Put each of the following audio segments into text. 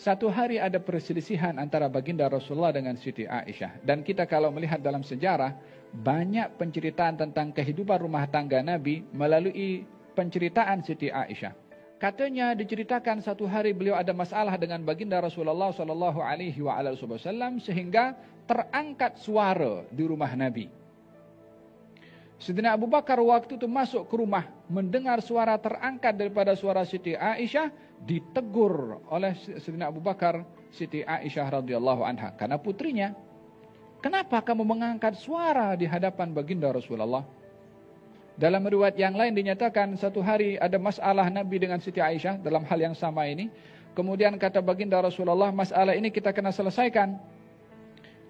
Satu hari ada perselisihan antara baginda Rasulullah dengan Siti Aisyah. Dan kita kalau melihat dalam sejarah, banyak penceritaan tentang kehidupan rumah tangga Nabi melalui penceritaan Siti Aisyah. Katanya diceritakan satu hari beliau ada masalah dengan baginda Rasulullah SAW sehingga terangkat suara di rumah Nabi. Sayyidina Abu Bakar waktu itu masuk ke rumah, mendengar suara terangkat daripada suara Siti Aisyah, ditegur oleh Sayyidina Abu Bakar Siti Aisyah radhiyallahu anha karena putrinya. Kenapa kamu mengangkat suara di hadapan baginda Rasulullah? Dalam riwayat yang lain dinyatakan satu hari ada masalah Nabi dengan Siti Aisyah dalam hal yang sama ini. Kemudian kata baginda Rasulullah, masalah ini kita kena selesaikan.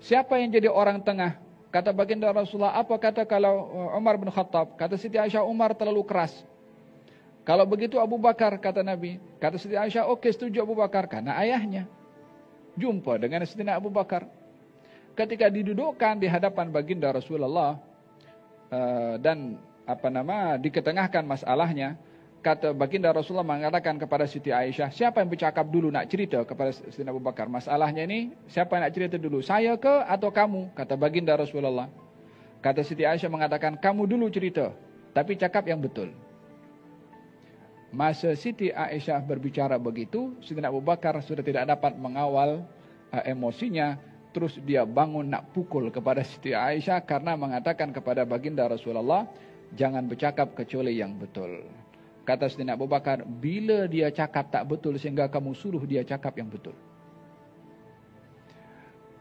Siapa yang jadi orang tengah? Kata baginda Rasulullah, apa kata kalau Umar bin Khattab? Kata Siti Aisyah, Umar terlalu keras. Kalau begitu Abu Bakar, kata Nabi. Kata Siti Aisyah, oke, setuju Abu Bakar. Karena ayahnya jumpa dengan Sayyidina Abu Bakar. Ketika didudukkan di hadapan baginda Rasulullah dan diketengahkan masalahnya, kata baginda Rasulullah mengatakan kepada Siti Aisyah, siapa yang bercakap dulu nak cerita kepada Sayyidina Abu Bakar? Masalahnya ini, siapa yang nak cerita dulu? Saya ke atau kamu? Kata baginda Rasulullah. Kata Siti Aisyah mengatakan, kamu dulu cerita, tapi cakap yang betul. Masa Siti Aisyah berbicara begitu, Sayyidina Abu Bakar sudah tidak dapat mengawal emosinya. Terus dia bangun nak pukul kepada Siti Aisyah karena mengatakan kepada baginda Rasulullah, jangan bercakap kecuali yang betul. Kata Sayyidina Abu Bakar, bila dia cakap tak betul sehingga kamu suruh dia cakap yang betul.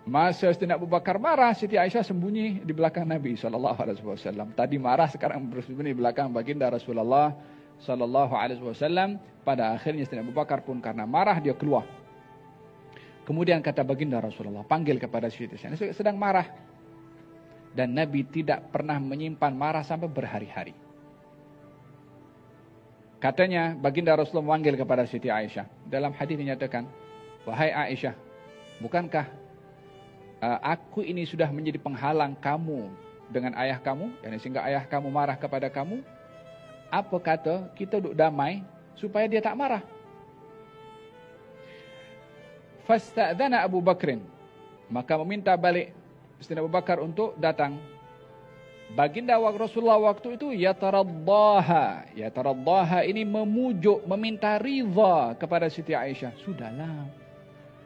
Masa Sayyidina Abu Bakar marah, Siti Aisyah sembunyi di belakang Nabi SAW. Tadi marah, sekarang bersembunyi di belakang baginda Rasulullah SAW. Pada akhirnya Sayyidina Abu Bakar pun karena marah dia keluar. Kemudian kata baginda Rasulullah, panggil kepada Siti Aisyah, sedang marah. Dan Nabi tidak pernah menyimpan marah sampai berhari-hari. Katanya baginda Rasulullah memanggil kepada Siti Aisyah. Dalam hadis dinyatakan, wahai Aisyah, bukankah aku ini sudah menjadi penghalang kamu dengan ayah kamu, dan sehingga ayah kamu marah kepada kamu? Apa kata kita duduk damai supaya dia tak marah? Fasta'dzana Abu Bakrin, maka meminta balik Sayyidina Abu Bakar untuk datang. Baginda Rasulullah waktu itu yataraddaha ini memujuk, meminta ridha kepada Siti Aisyah. Sudahlah,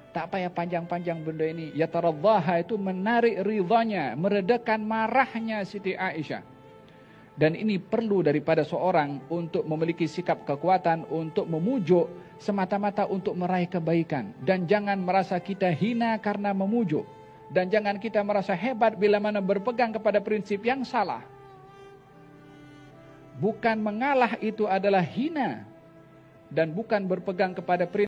tak payah panjang-panjang benda ini. Yataraddaha itu menarik ridhanya, meredakan marahnya Siti Aisyah. Dan ini perlu daripada seorang untuk memiliki sikap kekuatan untuk memujuk semata-mata untuk meraih kebaikan. Dan jangan merasa kita hina karena memujuk. Dan jangan kita merasa hebat bila mana berpegang kepada prinsip yang salah. Bukan mengalah itu adalah hina. Dan bukan berpegang kepada prinsip